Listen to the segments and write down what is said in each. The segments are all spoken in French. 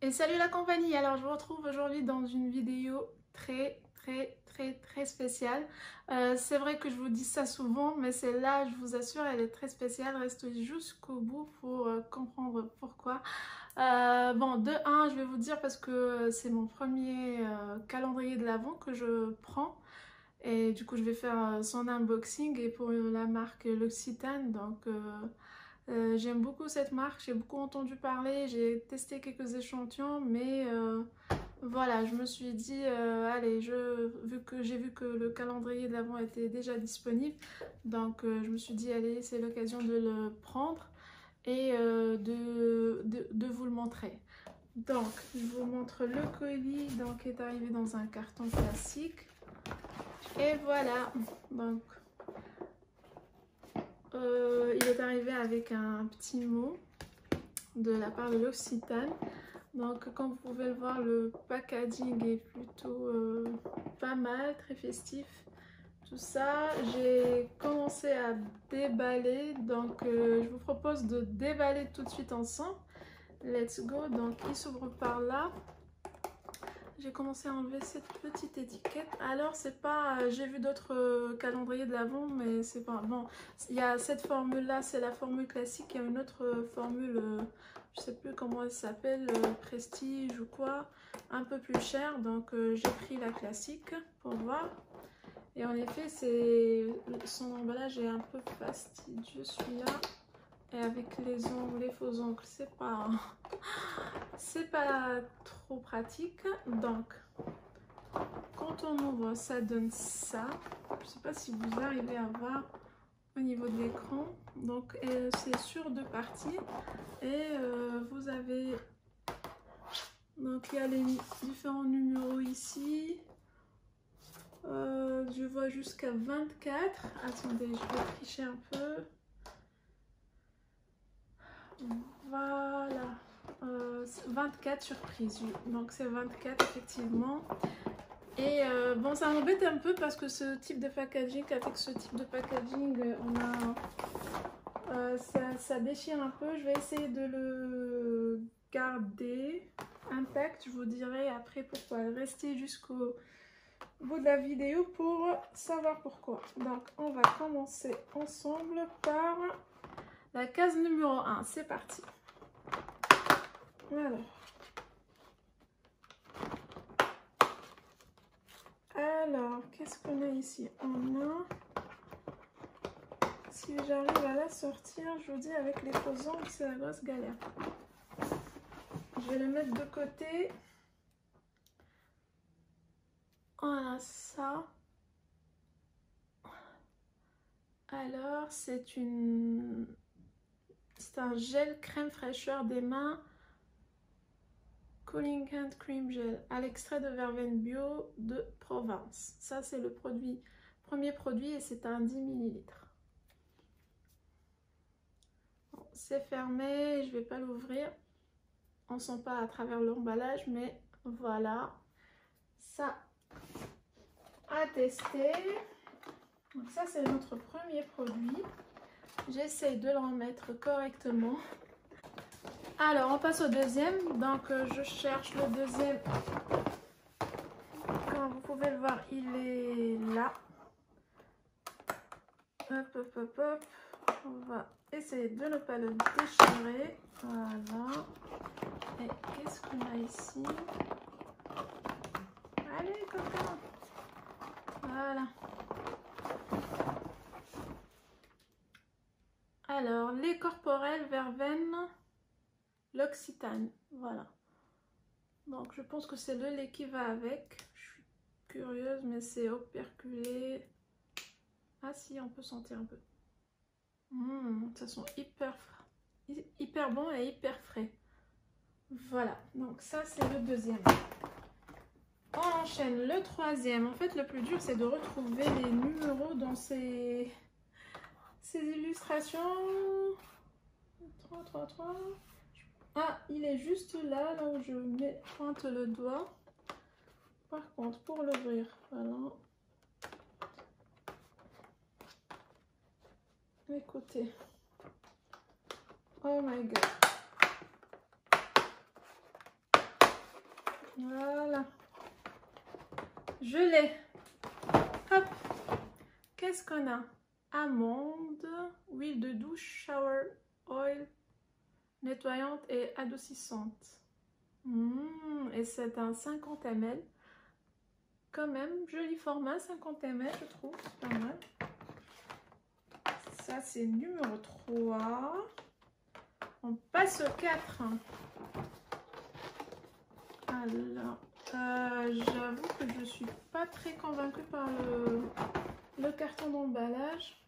Et salut la compagnie, alors je vous retrouve aujourd'hui dans une vidéo très spéciale. C'est vrai que je vous dis ça souvent, mais celle-là, je vous assure, elle est très spéciale. Restez jusqu'au bout pour comprendre pourquoi. Bon, de un, je vais vous dire parce que c'est mon premier calendrier de l'Avent que je prends. Et du coup, je vais faire son unboxing et pour la marque L'Occitane. Donc, j'aime beaucoup cette marque, j'ai beaucoup entendu parler, j'ai testé quelques échantillons, mais voilà, je me suis dit, allez, vu que j'ai vu que le calendrier de l'Avent était déjà disponible, donc je me suis dit, allez, c'est l'occasion de le prendre et de vous le montrer. Donc, je vous montre le colis donc, qui est arrivé dans un carton classique. Et voilà, donc il est arrivé avec un petit mot de la part de l'Occitane. Donc comme vous pouvez le voir, le packaging est plutôt pas mal, très festif. Tout ça, j'ai commencé à déballer, donc je vous propose de déballer tout de suite ensemble. Let's go, donc il s'ouvre par là. J'ai commencé à enlever cette petite étiquette. Alors c'est pas, j'ai vu d'autres calendriers de l'Avent, mais c'est pas bon. Il y a cette formule là, c'est la formule classique. Il y a une autre formule, je sais plus comment elle s'appelle, Prestige ou quoi, un peu plus cher. Donc j'ai pris la classique pour voir. Et en effet, son emballage est un peu fastidieux celui-là. Et avec les ongles, les faux ongles, c'est pas trop pratique. Donc quand on ouvre, ça donne ça. Je sais pas si vous arrivez à voir au niveau de l'écran. Donc c'est sur deux parties. Et vous avez... Donc il y a les différents numéros ici. Je vois jusqu'à 24. Attendez, je vais tricher un peu. Voilà. 24 surprises. Donc c'est 24 effectivement. Et bon, ça m'embête un peu parce que ce type de packaging, avec ce type de packaging, ça déchire un peu. Je vais essayer de le garder intact. Je vous dirai après pourquoi. Restez jusqu'au bout de la vidéo pour savoir pourquoi. Donc, on va commencer ensemble par la case numéro 1. C'est parti. Alors, qu'est-ce qu'on a ici? On a... Si j'arrive à la sortir, je vous dis, avec les faux ongles, c'est la grosse galère. Je vais le mettre de côté. Voilà ça. Alors, c'est un gel crème fraîcheur des mains. Cooling Hand Cream Gel à l'extrait de verveine bio de Provence. Ça, c'est le premier produit et c'est un 10 ml. Bon, c'est fermé, je ne vais pas l'ouvrir. On ne sent pas à travers l'emballage, mais voilà. Ça à tester. Donc ça, c'est notre premier produit. J'essaye de le remettre correctement. Alors, on passe au deuxième. Donc, je cherche le deuxième. Comme vous pouvez le voir, il est là. Hop, hop, hop, hop. On va essayer de ne pas le déchirer. Voilà. Et qu'est-ce qu'on a ici? Allez, copain. Voilà. Alors, lait corporel verveine l'Occitane. Voilà. Donc, je pense que c'est le lait qui va avec. Je suis curieuse, mais c'est operculé. Ah si, on peut sentir un peu. Ça sent hyper bon et hyper frais. Voilà, donc ça c'est le deuxième. On enchaîne le troisième. En fait, le plus dur, c'est de retrouver les numéros dans ces illustrations. 3. Ah, il est juste là, là où je pointe le doigt. Par contre, pour l'ouvrir, voilà. Écoutez. Oh my god. Voilà. Je l'ai. Hop. Qu'est-ce qu'on a? Amande, huile de douche, shower oil, nettoyante et adoucissante. Et c'est un 50 ml. Quand même, joli format, 50 ml, je trouve. C'est pas mal. Ça, c'est numéro 3. On passe au 4. Alors, j'avoue que je suis pas très convaincue par le carton d'emballage.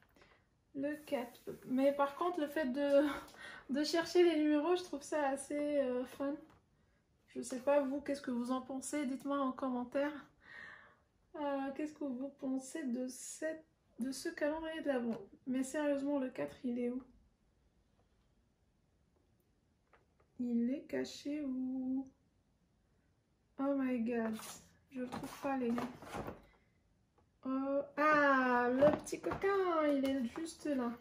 Le 4. Mais par contre, le fait de chercher les numéros, je trouve ça assez fun. Je sais pas vous, qu'est-ce que vous en pensez? Dites-moi en commentaire. Qu'est-ce que vous pensez de ce calendrier de l'Avent? Mais sérieusement, le 4, il est où? Il est caché où? Oh my god, je le trouve pas les gars. Oh, ah, le petit coquin, il est juste là.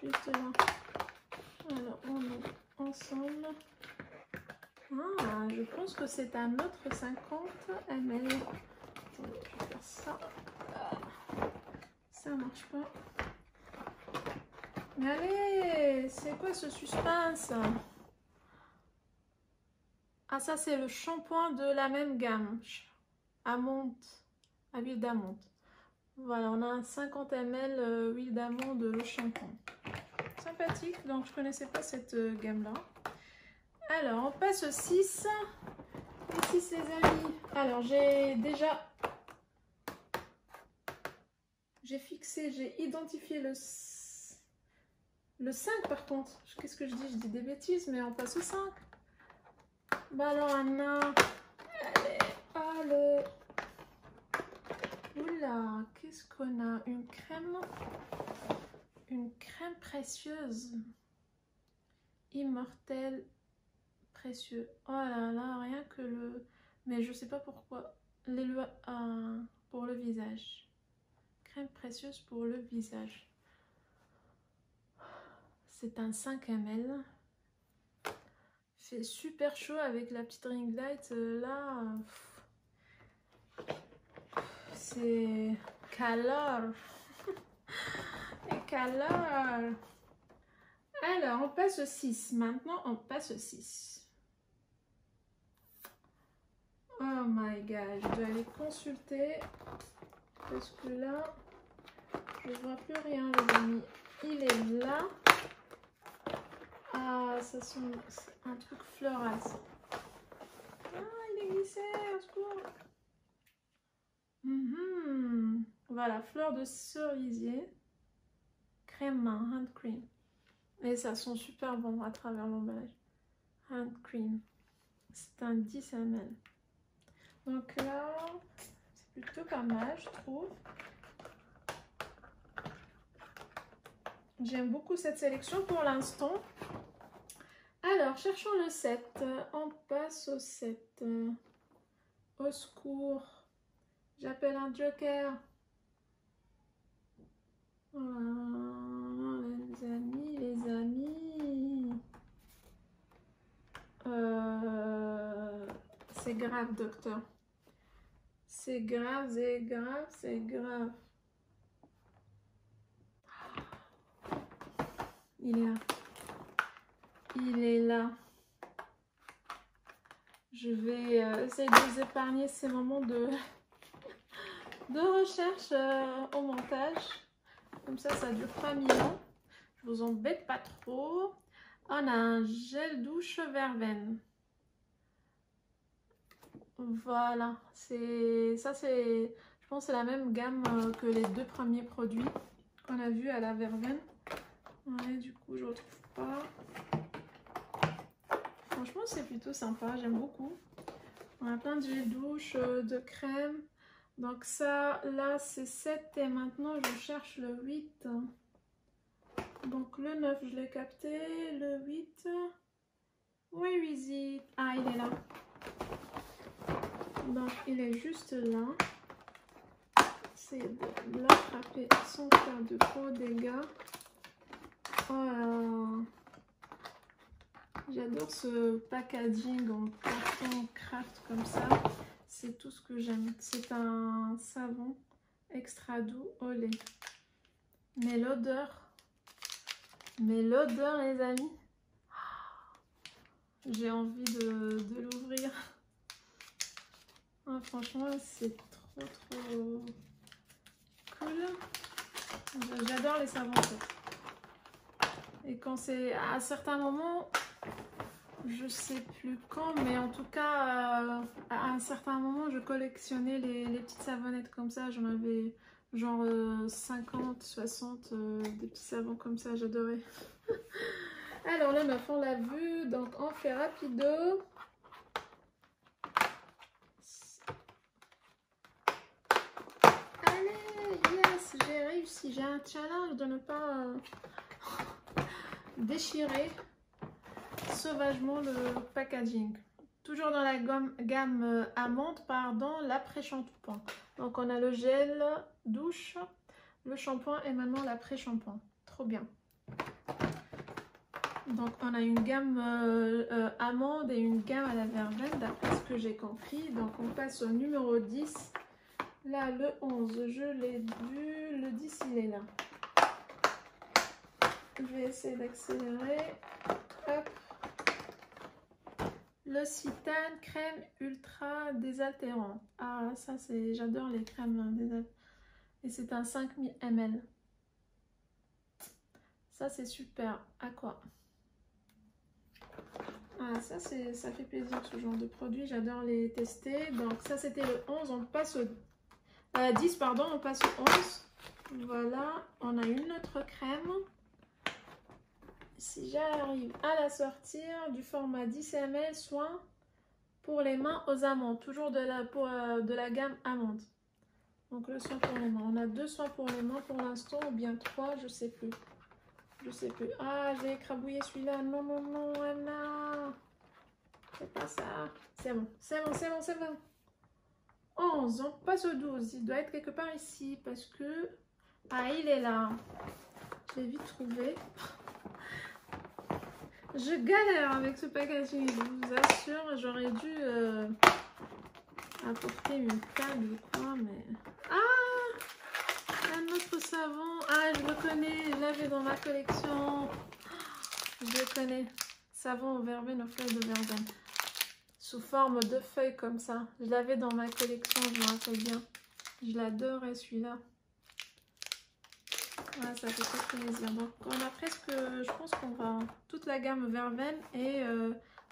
Juste là. Alors, on ouvre ensemble. Ah, je pense que c'est un autre 50 ml. Attendez, je vais faire ça. Ça marche pas. Mais allez, c'est quoi ce suspense? Ah, ça c'est le shampoing de la même gamme. Amande, à l'huile d'amande. Voilà, on a un 50 ml huile d'amande, le shampoing. Sympathique, donc je connaissais pas cette gamme là. Alors, on passe au 6. Et 6 les amis. Alors, j'ai fixé, j'ai identifié le 5 par contre. Qu'est-ce que je dis? Je dis des bêtises, mais on passe au 5. Bah alors Anna, allez. Oula, qu'est-ce qu'on a? Une crème précieuse. Immortel précieux. Oh là là, rien que le... Mais je sais pas pourquoi. Pour le visage. Crème précieuse pour le visage. C'est un 5 ml. Il fait super chaud avec la petite ring light. Là, c'est calor. Calor. Alors, on passe au 6. Maintenant, on passe au 6. Oh my god, je dois aller consulter. Parce que là, je vois plus rien, les amis. Il est là. Ah, ça sent un truc floral. Ah, il est glissé, au secours. Voilà, fleur de cerisier. Crème main, hand cream. Et ça sent super bon à travers l'emballage. Hand cream. C'est un 10 ml. Donc là, c'est plutôt pas mal, je trouve. J'aime beaucoup cette sélection pour l'instant. Alors, cherchons le 7. On passe au 7. Au secours. J'appelle un joker. Oh, les amis. C'est grave, docteur. C'est grave, c'est grave, c'est grave. Il est là. Il est là. Je vais essayer de vous épargner ces moments de recherche au montage. Comme ça dure pas 1000 ans. Je vous embête pas trop. On a un gel douche verveine. Voilà. Je pense que c'est la même gamme que les 2 premiers produits qu'on a vus à la verveine. Ouais, du coup, je retrouve pas. Franchement, c'est plutôt sympa. J'aime beaucoup. On a plein de gel douche, de crème. Donc ça, là, c'est 7 et maintenant, je cherche le 8. Donc le 9, je l'ai capté. Le 8, where is it? Ah, il est là. Donc, il est juste là. C'est de l'attraper sans faire de gros dégâts. Oh là là. J'adore ce packaging en carton craft comme ça. C'est tout ce que j'aime. C'est un savon extra doux au lait. Mais l'odeur les amis, j'ai envie de l'ouvrir. Ah, franchement, c'est trop cool. J'adore les savons en fait. Et quand c'est à certains moments, je sais plus quand, mais en tout cas, à un certain moment, je collectionnais les petites savonnettes comme ça. J'en avais genre 50, 60, des petits savons comme ça, j'adorais. Alors là, ma on l'a vu, donc on fait rapido. Allez, yes, j'ai réussi. J'ai un challenge de ne pas déchirer sauvagement le packaging. Toujours dans la gamme amande, pardon, l'après-shampoing. Donc on a le gel douche, le shampoing et maintenant l'après-shampoing. Trop bien. Donc on a une gamme amande et une gamme à la verveine d'après ce que j'ai compris. Donc on passe au numéro 10. Là le 11 je l'ai vu, le 10 il est là. Je vais essayer d'accélérer. Hop. L'Occitane crème ultra désaltérant. Ah ça c'est, j'adore les crèmes désaltérantes. Et c'est un 5000 ml. Ça c'est super. À quoi? Ah ça c'est, ça fait plaisir ce genre de produit. J'adore les tester. Donc ça c'était le 11. On passe au 10 pardon. On passe au 11. Voilà. On a une autre crème. Si j'arrive à la sortir du format 10 ml soin pour les mains aux amandes, toujours de la gamme amande. Donc le soin pour les mains, on a 2 soins pour les mains pour l'instant ou bien 3, je sais plus. Ah, j'ai écrabouillé celui-là. Non Anna, c'est pas ça. C'est bon. 11, on passe au 12. Il doit être quelque part ici parce que ah il est là. Je l'ai vite trouvé. Je galère avec ce packaging, je vous assure, j'aurais dû apporter une table ou quoi, mais... Ah, un autre savon, ah je le connais, je l'avais dans ma collection, je le connais, savon au verveine, aux feuilles de verveine, sous forme de feuilles comme ça, je l'avais dans ma collection, je me rappelle bien, je l'adorais celui-là. Ouais, ça fait très plaisir. Donc on a presque, je pense qu'on va toute la gamme verveine et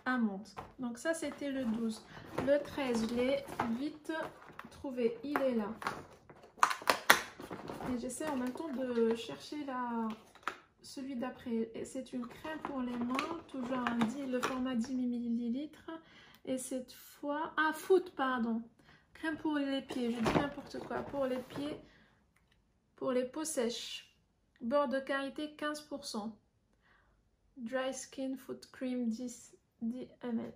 amande. Donc ça c'était le 12. Le 13, je l'ai vite trouvé. Il est là. Et j'essaie en même temps de chercher celui d'après. C'est une crème pour les mains, toujours le format 10 ml. Et cette fois, ah foot pardon. Crème pour les pieds, je dis n'importe quoi. Pour les pieds, pour les peaux sèches. Bord de karité 15%. Dry Skin Foot Cream 10 ml.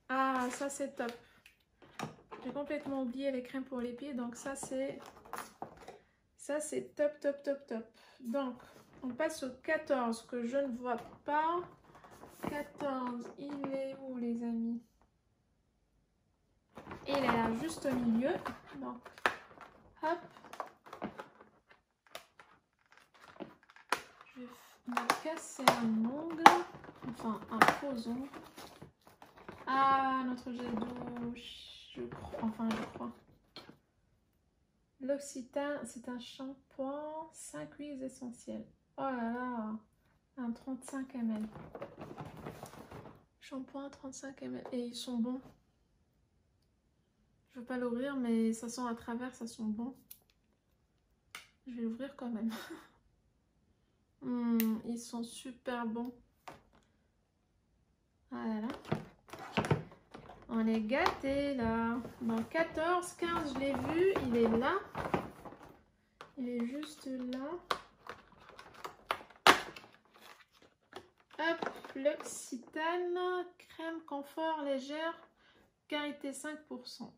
Ah, ça c'est top. J'ai complètement oublié les crèmes pour les pieds. Donc ça c'est top. Donc on passe au 14 que je ne vois pas. 14, il est où les amis? Il est là juste au milieu. Donc hop. Je vais me casser un ongle, enfin un faux ongle. Ah, notre gel douche, je crois. L'Occitane, c'est un shampoing 5 huiles essentielles. Oh là là, un 35 ml. Shampoing 35 ml. Et ils sont bons. Je veux pas l'ouvrir, mais ça sent à travers, ça sent bon. Je vais l'ouvrir quand même. Ils sont super bons. Ah là là. On est gâtés là. Dans 14, 15, je l'ai vu. Il est là. Il est juste là. Hop, l'Occitane. Crème confort légère. Karité 5%.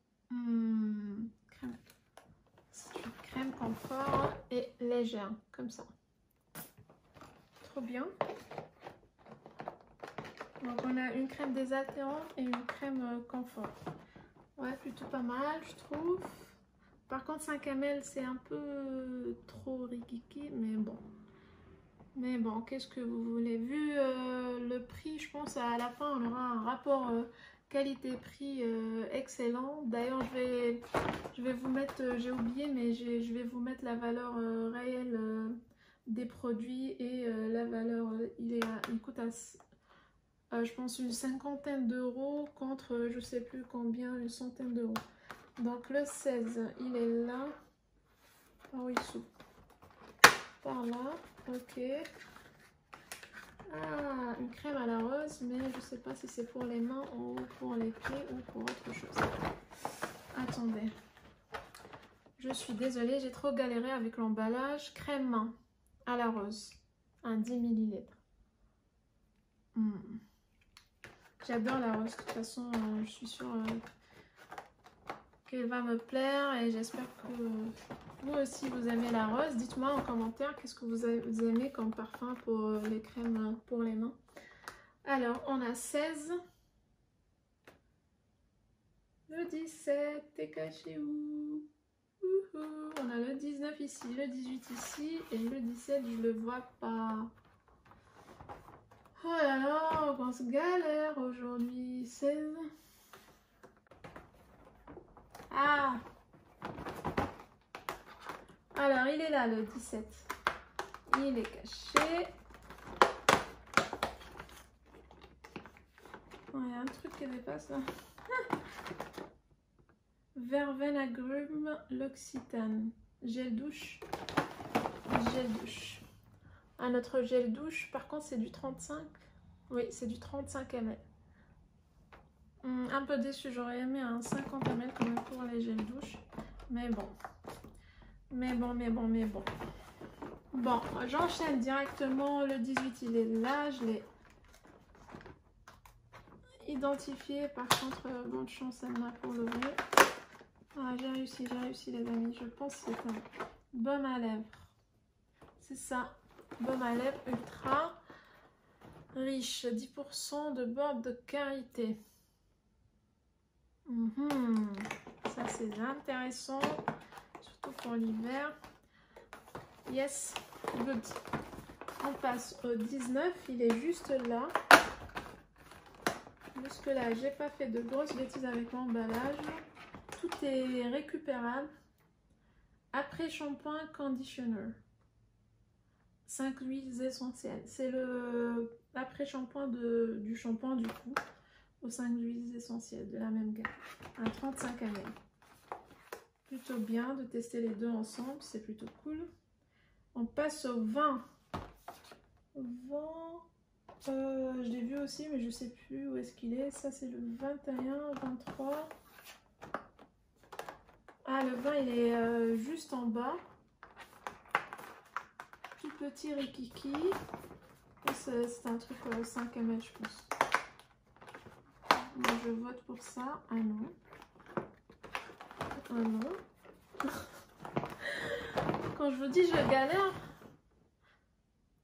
Crème. C'est une crème confort et légère. Comme ça. Trop bien. Donc on a une crème désaltérante et une crème confort. Ouais, plutôt pas mal, je trouve. Par contre, 5 ml, c'est un peu trop rikiki, mais bon. Mais bon, qu'est-ce que vous voulez? Vu le prix, je pense à la fin, on aura un rapport qualité-prix excellent. D'ailleurs, je vais vous mettre, j'ai oublié, mais je vais vous mettre la valeur réelle des produits et la valeur, il coûte je pense une cinquantaine d'euros contre je sais plus combien, une centaine d'euros. Donc le 16, il est là. Par où il s'ouvre? Par là, ok. Ah, une crème à la rose, mais je sais pas si c'est pour les mains ou pour les pieds ou pour autre chose. Attendez. Je suis désolée, j'ai trop galéré avec l'emballage. Crème main à la rose, un 10 ml. J'adore la rose, de toute façon, je suis sûre qu'elle va me plaire et j'espère que vous aussi vous aimez la rose. Dites-moi en commentaire qu'est-ce que vous aimez comme parfum pour les crèmes pour les mains. Alors, on a 16. Le 17, t'es caché où? On a le 19 ici, le 18 ici et le 17, je le vois pas. Oh là là, on se galère aujourd'hui. 16. Ah! Alors, il est là, le 17. Il est caché. Oh, il y a un truc qui dépasse là. Verveine agrumes, l'Occitane. Gel douche. Gel douche. Ah, notre gel douche, par contre, c'est du 35. Oui, c'est du 35 ml. Un peu déçu, j'aurais aimé un 50 ml quand même pour les gels douche. Mais bon. Bon, j'enchaîne directement. Le 18, il est là. Je l'ai identifié. Par contre, bonne chance, Anna, pour l'ouvrir. Ah, j'ai réussi, les amis. Je pense que c'est un baume à lèvres. C'est ça. Baume à lèvres ultra riche. 10% de bord de karité. Ça, c'est intéressant. Surtout pour l'hiver. Yes, good. On passe au 19. Il est juste là. Jusque là, j'ai pas fait de grosses bêtises avec l'emballage. Tout est récupérable. Après shampoing, conditioner. 5 huiles essentielles. C'est le après shampoing du shampoing du coup. Aux 5 huiles essentielles de la même gamme. Un 35 ml. Plutôt bien de tester les deux ensemble. C'est plutôt cool. On passe au 20. 20. Je l'ai vu aussi, mais je sais plus où est-ce qu'il est. Ça, c'est le 21, 23. Ah, le 20, il est juste en bas. Tout petit rikiki. C'est un truc 5 ml, je pense. Moi, je vote pour ça. Ah non. Ah non. Quand je vous dis, je galère.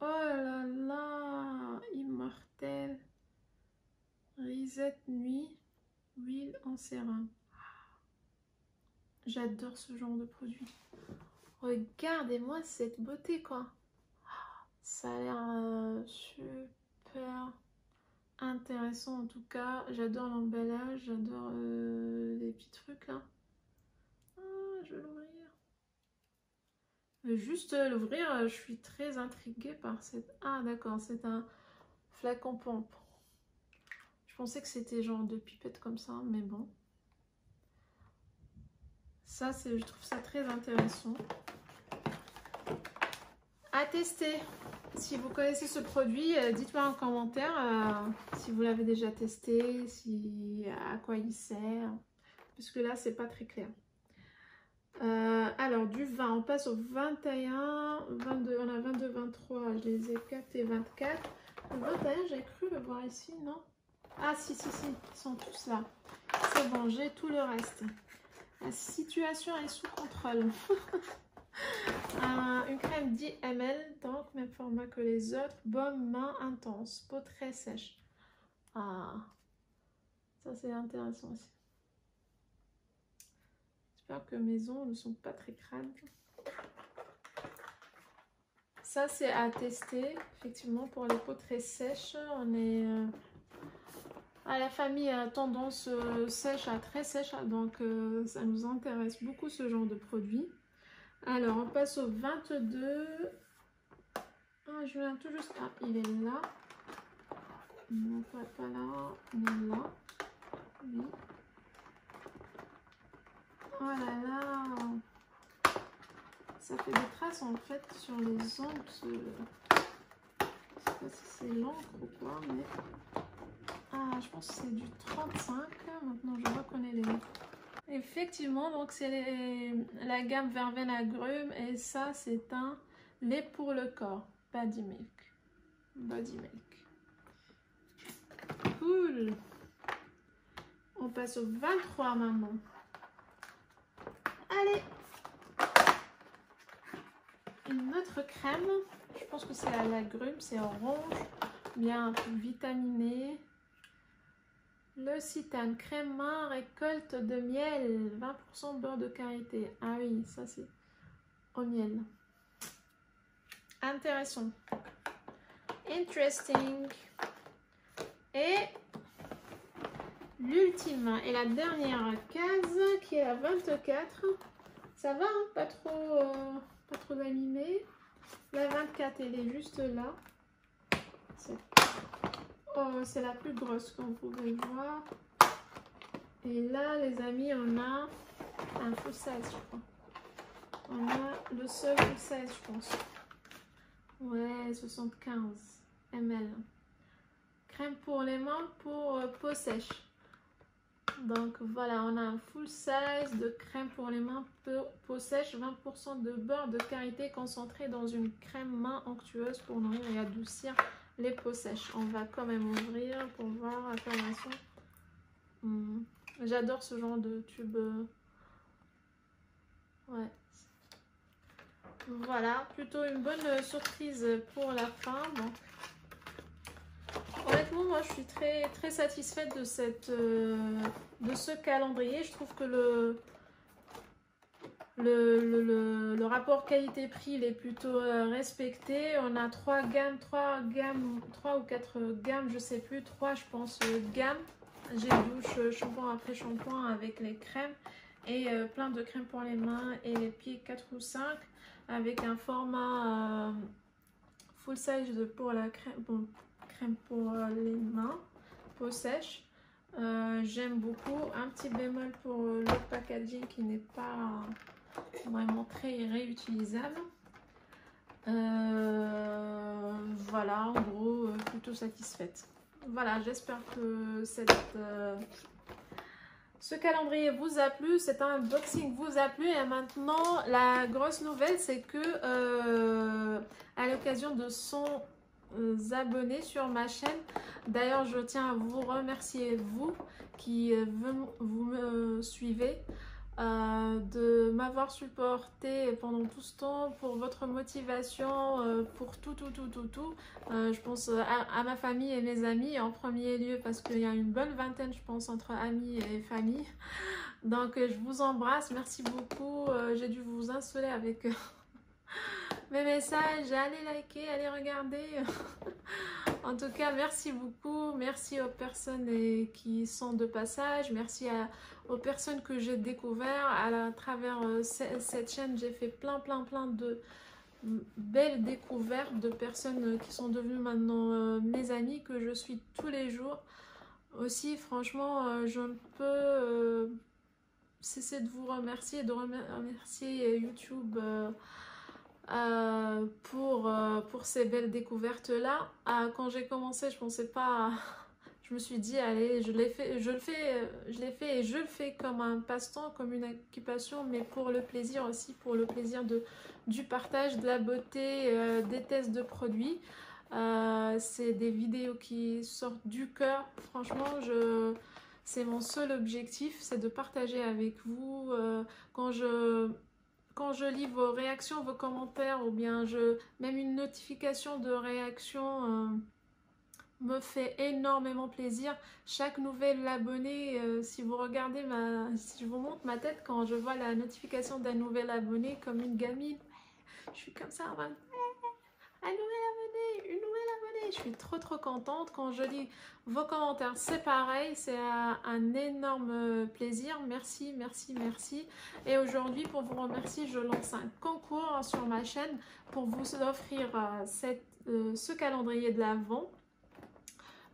Oh là là, immortel. Risette nuit, huile en sérum. J'adore ce genre de produit. Regardez-moi cette beauté, quoi. Ça a l'air super intéressant en tout cas. J'adore l'emballage, j'adore les petits trucs là. Ah, je vais l'ouvrir. Juste l'ouvrir, je suis très intriguée par cette... Ah d'accord, c'est un flacon pompe. Je pensais que c'était genre de pipette comme ça, mais bon. Ça, je trouve ça très intéressant. À tester. Si vous connaissez ce produit, dites-moi en commentaire si vous l'avez déjà testé, à quoi il sert. Parce que là, c'est pas très clair. Alors, du 20, on passe au 21, 22, on a 22, 23, je les ai 4 et 24. Le 21, j'ai cru le voir ici, non? Ah, si, ils sont tous là. C'est bon, j'ai tout le reste. La situation est sous contrôle. Une crème 10 ml, donc même format que les autres. Baume main intense, peau très sèche. Ah, ça c'est intéressant aussi. J'espère que mes ongles ne sont pas très crades. Ça c'est à tester, effectivement, pour les peaux très sèches. On est à la famille à tendance sèche à très sèche, donc ça nous intéresse beaucoup ce genre de produit. Alors on passe au 22. Ah, je viens tout juste. Ah, il est là. Non, pas là. Il est là. Oui. Oh là là. Ça fait des traces en fait sur les ongles. Je sais pas si c'est l'encre ou quoi, mais. Ah, je pense que c'est du 35. Maintenant, je reconnais les noms. Effectivement, donc c'est la gamme Verveine Agrumes et ça, c'est un lait pour le corps. Body Milk. Body Milk. Cool. On passe au 23 maintenant. Allez. Une autre crème. Je pense que c'est à l'agrumes. C'est orange. Bien vitaminé. Le Citane, crème main, récolte de miel, 20% beurre de karité. Ah oui, ça c'est au miel. Intéressant. Interesting. Et l'ultime et la dernière case qui est à 24. Ça va, hein, pas trop animé. La 24, elle est juste là. C'est la plus grosse comme vous pouvez voir. Et là, les amis, on a un full size, je crois. On a le seul full size, je pense. Ouais, 75 ml. Crème pour les mains pour peau sèche. Donc voilà, on a un full size de crème pour les mains peau sèche, 20% de beurre de karité concentré dans une crème main onctueuse pour nourrir et adoucir les peaux sèches. On va quand même ouvrir pour voir à quoi elles sont. J'adore ce genre de tube. Ouais. Voilà, plutôt une bonne surprise pour la fin. Bon. Honnêtement, moi je suis très satisfaite de ce calendrier. Je trouve que le rapport qualité-prix il est plutôt respecté. On a 3 ou 4 gammes, je sais plus, 3 je pense gammes. J'ai douche, shampoing après shampoing avec les crèmes et plein de crèmes pour les mains et les pieds 4 ou 5 avec un format full size pour la crème, bon, crème pour les mains, peau sèche. J'aime beaucoup. Un petit bémol pour le packaging qui n'est pas vraiment très réutilisable. Voilà, en gros, plutôt satisfaite. Voilà, j'espère que ce calendrier vous a plu, cet unboxing vous a plu. Et maintenant, la grosse nouvelle, c'est que à l'occasion de 100 abonnés sur ma chaîne, d'ailleurs, je tiens à vous remercier, vous qui vous me suivez, de m'avoir supporté pendant tout ce temps, pour votre motivation, pour tout. Je pense à ma famille et mes amis en premier lieu parce qu'il y a une bonne vingtaine, je pense, entre amis et famille. Donc je vous embrasse, merci beaucoup. J'ai dû vous insoler avec mes messages. Allez liker, allez regarder. En tout cas, merci beaucoup. Merci aux personnes qui sont de passage. Merci aux personnes que j'ai découvert à travers cette chaîne. J'ai fait plein de belles découvertes de personnes qui sont devenues maintenant mes amis, que je suis tous les jours. Aussi, franchement, je ne peux cesser de vous remercier, de remercier YouTube pour ces belles découvertes là. Quand j'ai commencé, je pensais pas, je me suis dit allez, je l'ai fait et je le fais comme un passe-temps, comme une occupation, mais pour le plaisir aussi, pour le plaisir du partage, de la beauté, des tests de produits. C'est des vidéos qui sortent du cœur, franchement. C'est mon seul objectif, c'est de partager avec vous. Quand je lis vos réactions, vos commentaires, ou bien même une notification de réaction me fait énormément plaisir. Chaque nouvel abonné, si vous regardez si je vous montre ma tête quand je vois la notification d'un nouvel abonné comme une gamine, je suis comme ça en mode un nouvel abonné, une nouvelle abonnée. Je suis trop contente. Quand je lis vos commentaires, c'est pareil, c'est un énorme plaisir. Merci, merci, merci. Et aujourd'hui, pour vous remercier, je lance un concours sur ma chaîne pour vous offrir ce calendrier de l'Avent.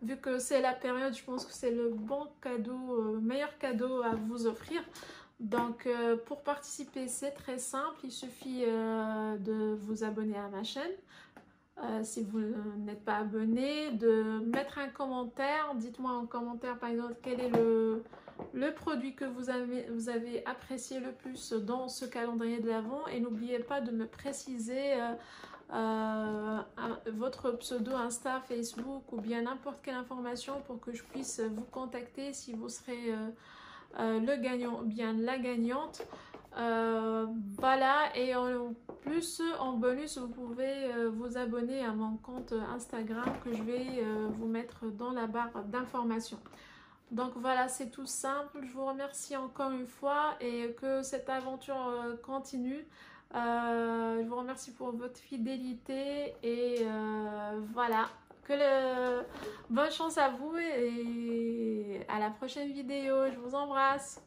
Vu que c'est la période, je pense que c'est le bon cadeau, meilleur cadeau à vous offrir. Donc pour participer, c'est très simple. Il suffit de vous abonner à ma chaîne. Si vous n'êtes pas abonné, de mettre un commentaire. Dites-moi en commentaire par exemple quel est le produit que vous avez apprécié le plus dans ce calendrier de l'Avent. Et n'oubliez pas de me préciser votre pseudo Insta, Facebook ou bien n'importe quelle information pour que je puisse vous contacter si vous serez le gagnant ou bien la gagnante. Voilà, et en plus en bonus vous pouvez vous abonner à mon compte Instagram que je vais vous mettre dans la barre d'informations. Donc voilà, c'est tout simple. Je vous remercie encore une fois et que cette aventure continue. Je vous remercie pour votre fidélité et voilà. Bonne chance à vous et à la prochaine vidéo. Je vous embrasse.